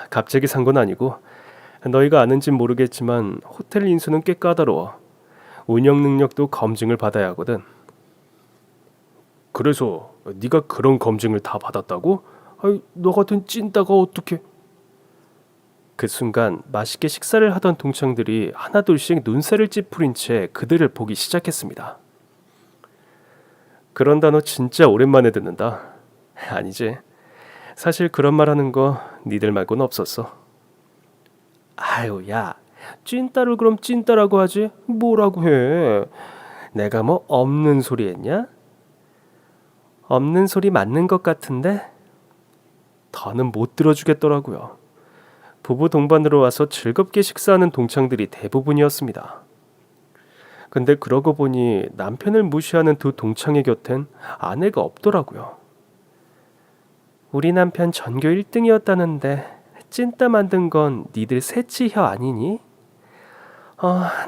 갑자기 산 건 아니고 너희가 아는진 모르겠지만 호텔 인수는 꽤 까다로워. 운영 능력도 검증을 받아야 하거든. 그래서 네가 그런 검증을 다 받았다고? 너 같은 찐따가 어떻게? 그 순간 맛있게 식사를 하던 동창들이 하나둘씩 눈살을 찌푸린 채 그들을 보기 시작했습니다. 그런 단어 진짜 오랜만에 듣는다. 아니지. 사실 그런 말 하는 거 니들 말고는 없었어. 아유, 야, 찐따를 그럼 찐따라고 하지 뭐라고 해. 내가 뭐 없는 소리 했냐? 없는 소리 맞는 것 같은데? 더는 못 들어주겠더라고요. 부부 동반으로 와서 즐겁게 식사하는 동창들이 대부분이었습니다. 근데 그러고 보니 남편을 무시하는 두 동창의 곁엔 아내가 없더라고요. 우리 남편 전교 1등이었다는데 찐따 만든 건 니들 셋째 혀 아니니?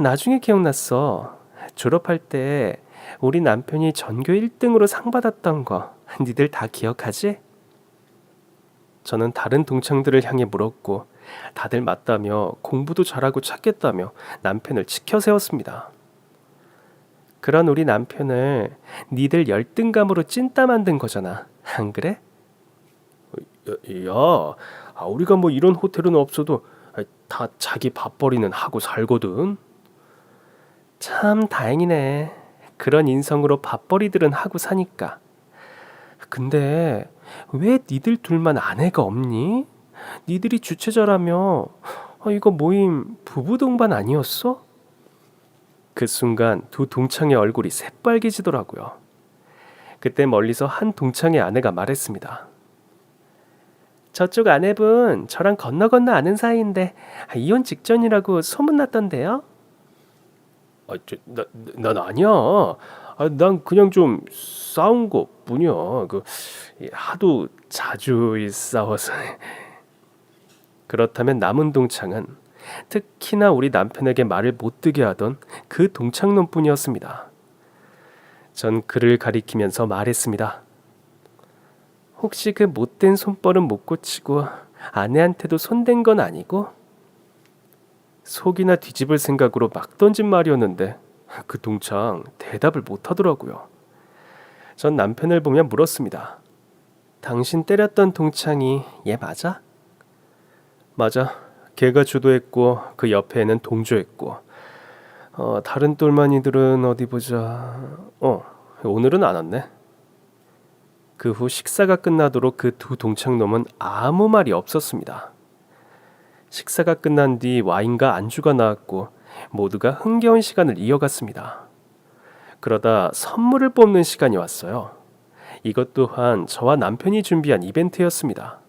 나중에 기억났어. 졸업할 때 우리 남편이 전교 1등으로 상 받았던 거 니들 다 기억하지? 저는 다른 동창들을 향해 물었고 다들 맞다며 공부도 잘하고 착했다며 남편을 치켜 세웠습니다. 그런 우리 남편을 니들 열등감으로 찐따 만든 거잖아. 안 그래? 야, 우리가 뭐 이런 호텔은 없어도 다 자기 밥벌이는 하고 살거든. 참 다행이네. 그런 인성으로 밥벌이들은 하고 사니까. 근데 왜 니들 둘만 아내가 없니? 니들이 주최자라며. 이거 모임 부부 동반 아니었어? 그 순간 두 동창의 얼굴이 새빨개지더라고요. 그때 멀리서 한 동창의 아내가 말했습니다. 저쪽 아내분 저랑 건너 건너 아는 사이인데 이혼 직전이라고 소문났던데요? 난 아니야. 난 그냥 좀 싸운 것 뿐이야. 하도 자주 싸워서. 그렇다면 남은 동창은 특히나 우리 남편에게 말을 못 듣게 하던 그 동창놈뿐이었습니다. 전 그를 가리키면서 말했습니다. 혹시 그 못된 손벌은 못 고치고 아내한테도 손댄 건 아니고? 속이나 뒤집을 생각으로 막 던진 말이었는데 그 동창 대답을 못 하더라고요. 전 남편을 보며 물었습니다. 당신 때렸던 동창이 얘 맞아? 맞아. 걔가 주도했고 그 옆에는 동조했고. 다른 똘마니들은 어디 보자. 오늘은 안 왔네. 그 후 식사가 끝나도록 그 두 동창놈은 아무 말이 없었습니다. 식사가 끝난 뒤 와인과 안주가 나왔고 모두가 흥겨운 시간을 이어갔습니다. 그러다 선물을 뽑는 시간이 왔어요. 이것 또한 저와 남편이 준비한 이벤트였습니다.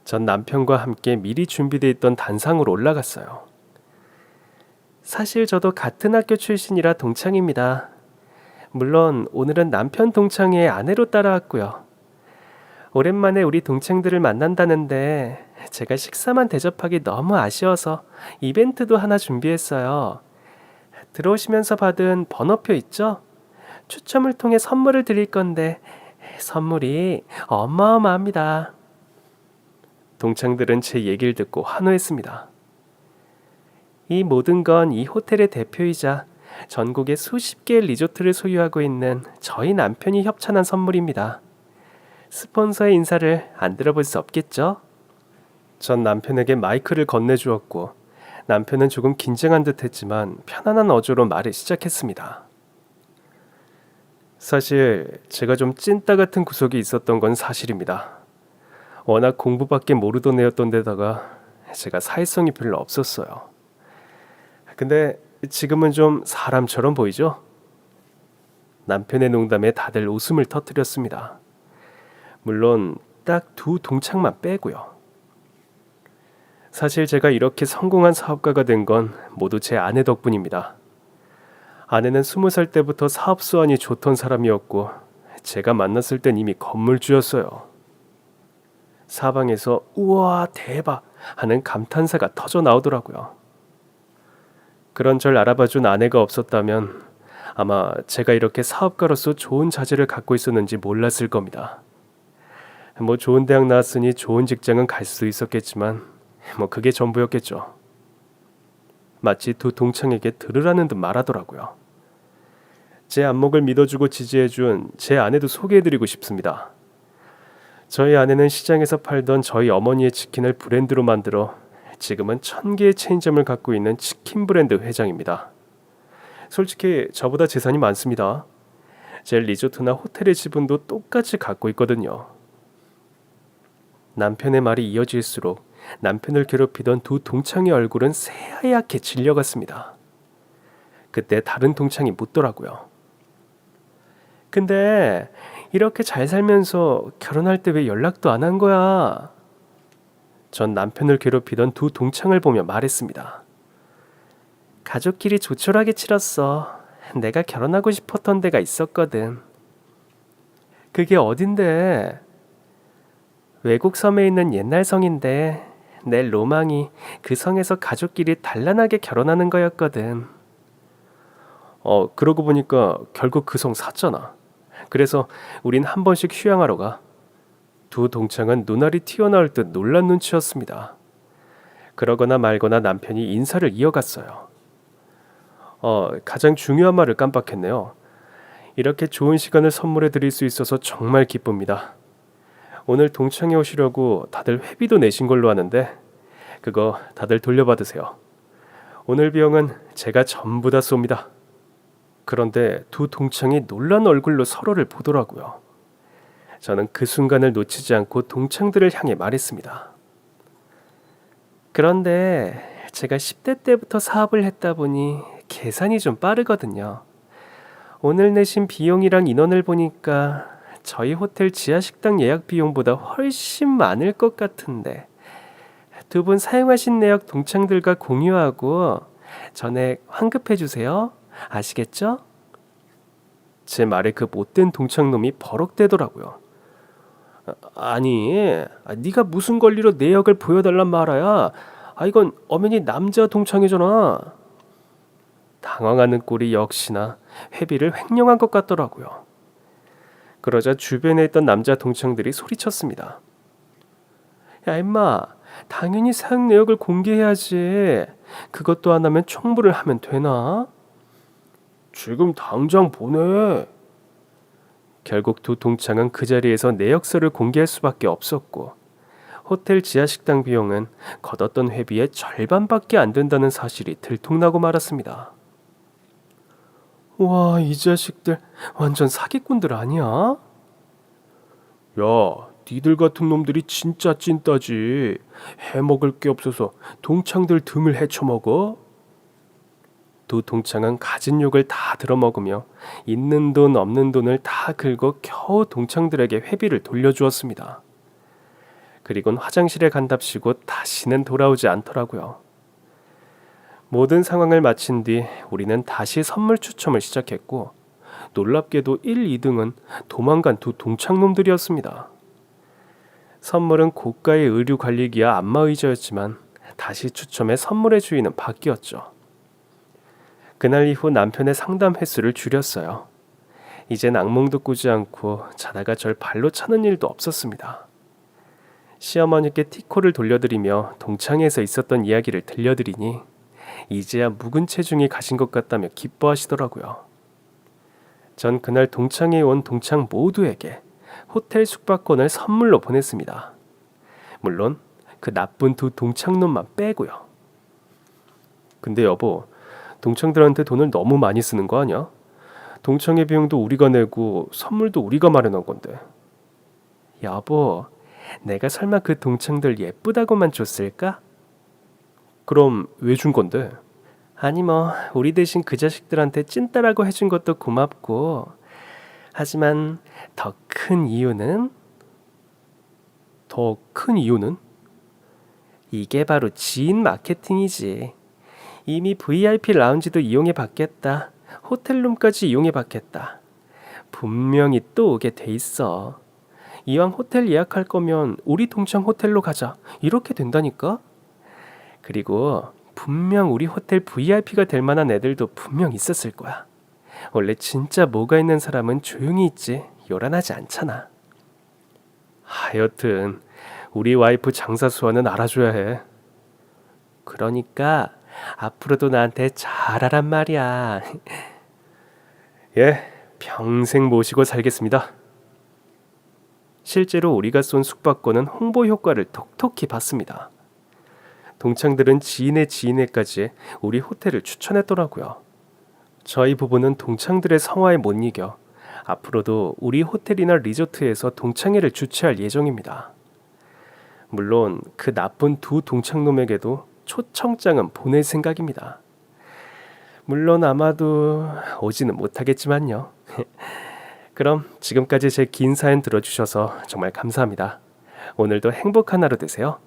전 남편과 함께 미리 준비되어 있던 단상으로 올라갔어요. 사실 저도 같은 학교 출신이라 동창입니다. 물론 오늘은 남편 동창의 아내로 따라왔고요. 오랜만에 우리 동창들을 만난다는데 제가 식사만 대접하기 너무 아쉬워서 이벤트도 하나 준비했어요. 들어오시면서 받은 번호표 있죠? 추첨을 통해 선물을 드릴 건데 선물이 어마어마합니다. 동창들은 제 얘기를 듣고 환호했습니다. 이 모든 건 이 호텔의 대표이자 전국에 수십 개의 리조트를 소유하고 있는 저희 남편이 협찬한 선물입니다. 스폰서의 인사를 안 들어볼 수 없겠죠? 전 남편에게 마이크를 건네주었고 남편은 조금 긴장한 듯 했지만 편안한 어조로 말을 시작했습니다. 사실 제가 좀 찐따 같은 구석이 있었던 건 사실입니다. 워낙 공부밖에 모르던 애였던 데다가 제가 사회성이 별로 없었어요. 근데 지금은 좀 사람처럼 보이죠? 남편의 농담에 다들 웃음을 터뜨렸습니다. 물론 딱 두 동창만 빼고요. 사실 제가 이렇게 성공한 사업가가 된 건 모두 제 아내 덕분입니다. 아내는 20살 때부터 사업 수완이 좋던 사람이었고 제가 만났을 땐 이미 건물주였어요. 사방에서 우와 대박 하는 감탄사가 터져 나오더라고요. 그런 절 알아봐준 아내가 없었다면 아마 제가 이렇게 사업가로서 좋은 자질을 갖고 있었는지 몰랐을 겁니다. 좋은 대학 나왔으니 좋은 직장은 갈 수 있었겠지만 그게 전부였겠죠. 마치 두 동창에게 들으라는 듯 말하더라고요. 제 안목을 믿어주고 지지해준 제 아내도 소개해드리고 싶습니다. 저희 아내는 시장에서 팔던 저희 어머니의 치킨을 브랜드로 만들어 지금은 1000개의 체인점을 갖고 있는 치킨 브랜드 회장입니다. 솔직히 저보다 재산이 많습니다. 제 리조트나 호텔의 지분도 똑같이 갖고 있거든요. 남편의 말이 이어질수록 남편을 괴롭히던 두 동창의 얼굴은 새하얗게 질려갔습니다. 그때 다른 동창이 묻더라고요. 근데 이렇게 잘 살면서 결혼할 때 왜 연락도 안 한 거야? 전 남편을 괴롭히던 두 동창을 보며 말했습니다. 가족끼리 조촐하게 치렀어. 내가 결혼하고 싶었던 데가 있었거든. 그게 어딘데? 외국 섬에 있는 옛날 성인데 내 로망이 그 성에서 가족끼리 단란하게 결혼하는 거였거든. 그러고 보니까 결국 그 성 샀잖아. 그래서 우린 한 번씩 휴양하러 가. 두 동창은 눈알이 튀어나올 듯 놀란 눈치였습니다. 그러거나 말거나 남편이 인사를 이어갔어요. 가장 중요한 말을 깜빡했네요. 이렇게 좋은 시간을 선물해 드릴 수 있어서 정말 기쁩니다. 오늘 동창회 오시려고 다들 회비도 내신 걸로 아는데 그거 다들 돌려받으세요. 오늘 비용은 제가 전부 다 쏩니다. 그런데 두 동창이 놀란 얼굴로 서로를 보더라고요. 저는 그 순간을 놓치지 않고 동창들을 향해 말했습니다. 그런데 제가 10대 때부터 사업을 했다 보니 계산이 좀 빠르거든요. 오늘 내신 비용이랑 인원을 보니까 저희 호텔 지하 식당 예약 비용보다 훨씬 많을 것 같은데 두 분 사용하신 내역 동창들과 공유하고 전액 환급해 주세요. 아시겠죠? 제 말에 그 못된 동창놈이 버럭대더라고요. 아니, 네가 무슨 권리로 내역을 보여달란 말이야? 이건 엄연히 남자 동창이잖아. 당황하는 꼴이 역시나 회비를 횡령한 것 같더라고요. 그러자 주변에 있던 남자 동창들이 소리쳤습니다. 야 임마, 당연히 사용 내역을 공개해야지. 그것도 안 하면 청부를 하면 되나? 지금 당장 보내. 결국 두 동창은 그 자리에서 내역서를 공개할 수밖에 없었고 호텔 지하 식당 비용은 거뒀던 회비의 절반밖에 안 된다는 사실이 들통나고 말았습니다. 와, 이 자식들 완전 사기꾼들 아니야? 야, 니들 같은 놈들이 진짜 찐따지. 해먹을 게 없어서 동창들 등을 헤쳐먹어? 두 동창은 가진 욕을 다 들어먹으며 있는 돈 없는 돈을 다 긁어 겨우 동창들에게 회비를 돌려주었습니다. 그리곤 화장실에 간답시고 다시는 돌아오지 않더라고요. 모든 상황을 마친 뒤 우리는 다시 선물 추첨을 시작했고 놀랍게도 1, 2등은 도망간 두 동창놈들이었습니다. 선물은 고가의 의류 관리기와 안마의자였지만 다시 추첨해 선물의 주인은 바뀌었죠. 그날 이후 남편의 상담 횟수를 줄였어요. 이젠 악몽도 꾸지 않고 자다가 절 발로 차는 일도 없었습니다. 시어머니께 티코를 돌려드리며 동창회에서 있었던 이야기를 들려드리니 이제야 묵은 체중이 가신 것 같다며 기뻐하시더라고요. 전 그날 동창회에 온 동창 모두에게 호텔 숙박권을 선물로 보냈습니다. 물론 그 나쁜 두 동창놈만 빼고요. 근데 여보, 동창들한테 돈을 너무 많이 쓰는 거 아니야? 동창회 비용도 우리가 내고 선물도 우리가 마련한 건데. 여보, 내가 설마 그 동창들 예쁘다고만 줬을까? 그럼 왜 준 건데? 아니 뭐 우리 대신 그 자식들한테 찐따라고 해준 것도 고맙고 하지만 더 큰 이유는 이게 바로 지인 마케팅이지. 이미 VIP 라운지도 이용해 받겠다. 호텔룸까지 이용해 받겠다. 분명히 또 오게 돼 있어. 이왕 호텔 예약할 거면 우리 동창 호텔로 가자. 이렇게 된다니까. 그리고 분명 우리 호텔 VIP가 될 만한 애들도 분명 있었을 거야. 원래 진짜 뭐가 있는 사람은 조용히 있지 요란하지 않잖아. 하여튼 우리 와이프 장사수와는 알아줘야 해. 그러니까 앞으로도 나한테 잘하란 말이야. 예, 평생 모시고 살겠습니다. 실제로 우리가 쏜 숙박권은 홍보 효과를 톡톡히 봤습니다. 동창들은 지인의 지인에까지 우리 호텔을 추천했더라고요. 저희 부부는 동창들의 성화에 못 이겨 앞으로도 우리 호텔이나 리조트에서 동창회를 주최할 예정입니다. 물론 그 나쁜 두 동창놈에게도 초청장은 보낼 생각입니다. 물론 아마도 오지는 못하겠지만요. 그럼 지금까지 제 긴 사연 들어주셔서 정말 감사합니다. 오늘도 행복한 하루 되세요.